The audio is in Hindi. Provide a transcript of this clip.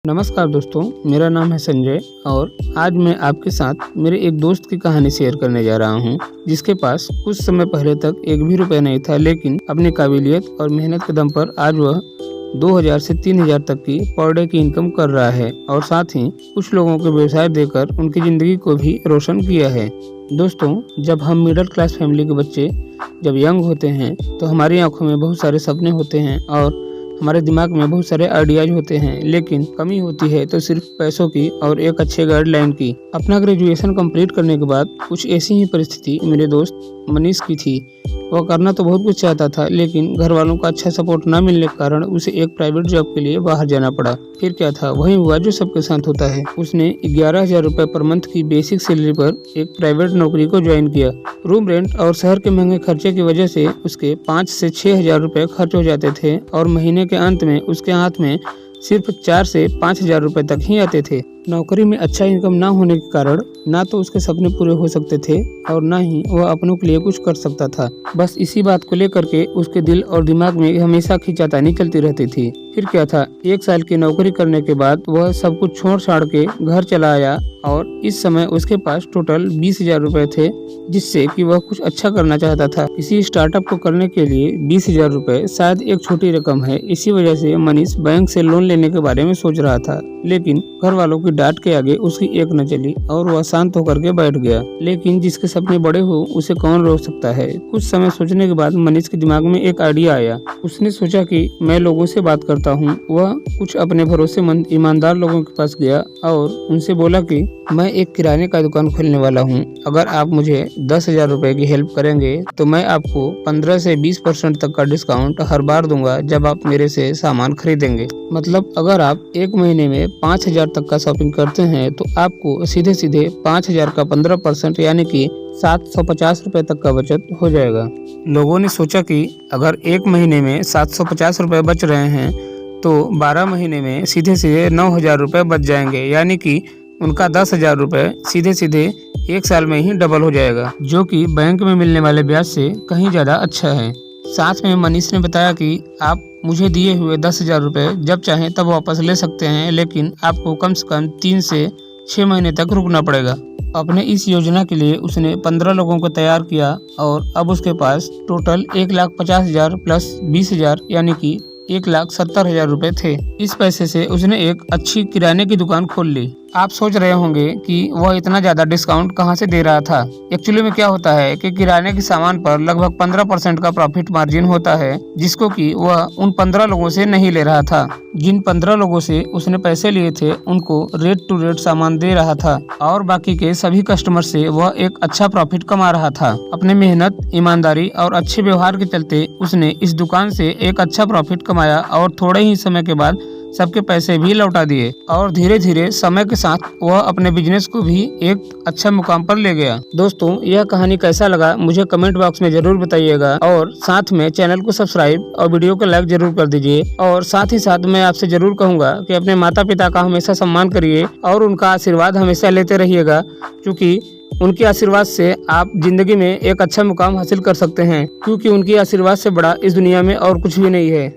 नमस्कार दोस्तों, मेरा नाम है संजय और आज मैं आपके साथ मेरे एक दोस्त की कहानी शेयर करने जा रहा हूं, जिसके पास कुछ समय पहले तक एक भी रुपया नहीं था, लेकिन अपनी काबिलियत और मेहनत के दम पर आज वह 2000 से 3000 तक की पर डे की इनकम कर रहा है और साथ ही कुछ लोगों को व्यवसाय देकर उनकी ज़िंदगी को भी रोशन किया है। दोस्तों, जब हम मिडिल क्लास फैमिली के बच्चे जब यंग होते हैं तो हमारी आंखों में बहुत सारे सपने होते हैं और हमारे दिमाग में बहुत सारे आइडियाज होते हैं, लेकिन कमी होती है तो सिर्फ पैसों की और एक अच्छे गाइडलाइन की। अपना ग्रेजुएशन कंप्लीट करने के बाद कुछ ऐसी ही परिस्थिति मेरे दोस्त मनीष की थी। वह करना तो बहुत कुछ चाहता था, लेकिन घर वालों का अच्छा सपोर्ट न मिलने के कारण उसे एक प्राइवेट जॉब के लिए बाहर जाना पड़ा। फिर क्या था, वही हुआ जो सबके साथ होता है। उसने 11,000 रुपये पर मंथ की बेसिक सैलरी पर एक प्राइवेट नौकरी को ज्वाइन किया। रूम रेंट और शहर के महंगे खर्चे की वजह से उसके 5 से 6,000 रुपये खर्च हो जाते थे और महीने के अंत में उसके हाथ में सिर्फ 4 से 5,000 रुपये तक ही आते थे। नौकरी में अच्छा इनकम ना होने के कारण ना तो उसके सपने पूरे हो सकते थे और ना ही वह अपनों के लिए कुछ कर सकता था। बस इसी बात को लेकर के उसके दिल और दिमाग में हमेशा खींचातानी चलती रहती थी। फिर क्या था, 1 साल की नौकरी करने के बाद वह सब कुछ छोड़ छाड़ के घर चला आया और इस समय उसके पास टोटल 20,000 रुपये थे, जिससे कि वह कुछ अच्छा करना चाहता था। किसी स्टार्टअप को करने के लिए 20,000 रुपये शायद एक छोटी रकम है। इसी वजह से मनीष बैंक से लोन लेने के बारे में सोच रहा था, लेकिन घर वालों की डांट के आगे उसकी एक न चली और वह शांत होकर के बैठ गया। लेकिन जिसके सपने बड़े हो उसे कौन रोक सकता है। कुछ समय सोचने के बाद मनीष के दिमाग में एक आइडिया आया। उसने सोचा कि मैं लोगों से बात करता हूँ। वह कुछ अपने भरोसेमंद ईमानदार लोगों के पास गया और उनसे बोला कि मैं एक किराने का दुकान खोलने वाला हूँ। अगर आप मुझे 10,000 रुपए की हेल्प करेंगे तो मैं आपको 15 से 20% तक का डिस्काउंट हर बार दूंगा जब आप मेरे से सामान खरीदेंगे। मतलब अगर आप एक महीने में 5,000 तक का शॉपिंग करते हैं तो आपको सीधे सीधे 5,000 का 15% यानी कि 750 रुपए तक का बचत हो जाएगा। लोगों ने सोचा कि अगर एक महीने में 750 रुपए बच रहे हैं तो 12 महीने में सीधे सीधे 9,000 रुपये बच जाएंगे, यानी कि उनका 10,000 रुपये सीधे सीधे 1 साल में ही डबल हो जाएगा, जो कि बैंक में मिलने वाले ब्याज से कहीं ज़्यादा अच्छा है। साथ में मनीष ने बताया कि आप मुझे दिए हुए 10,000 रुपये जब चाहें तब वापस ले सकते हैं, लेकिन आपको कम से कम 3 से 6 महीने तक रुकना पड़ेगा। अपने इस योजना के लिए उसने 15 लोगों को तैयार किया और अब उसके पास टोटल 1,50,000 प्लस 20,000 यानी कि 1,70,000 रुपये थे। इस पैसे से उसने एक अच्छी किराने की दुकान खोल ली। आप सोच रहे होंगे कि वह इतना ज़्यादा डिस्काउंट कहाँ से दे रहा था। एक्चुअली में क्या होता है कि किराने के सामान पर लगभग 15% का प्रॉफिट मार्जिन होता है, जिसको कि वह उन 15 लोगों से नहीं ले रहा था। जिन 15 लोगों से उसने पैसे लिए थे उनको रेट टू रेट सामान दे रहा था और बाकी के सभी कस्टमर से वह एक अच्छा प्रॉफिट कमा रहा था। अपने मेहनत, ईमानदारी और अच्छे व्यवहार के चलते उसने इस दुकान से एक अच्छा प्रॉफिट कमाया और थोड़े ही समय के बाद सबके पैसे भी लौटा दिए और धीरे धीरे समय के साथ वह अपने बिजनेस को भी एक अच्छा मुकाम पर ले गया। दोस्तों, यह कहानी कैसा लगा मुझे कमेंट बॉक्स में जरूर बताइएगा और साथ में चैनल को सब्सक्राइब और वीडियो को लाइक जरूर कर दीजिए। और साथ ही साथ मैं आपसे जरूर कहूँगा कि अपने माता पिता का हमेशा सम्मान करिए और उनका आशीर्वाद हमेशा लेते रहिएगा, क्योंकि उनके आशीर्वाद से आप जिंदगी में एक अच्छा मुकाम हासिल कर सकते हैं, क्योंकि उनकी आशीर्वाद से बड़ा इस दुनिया में और कुछ भी नहीं है।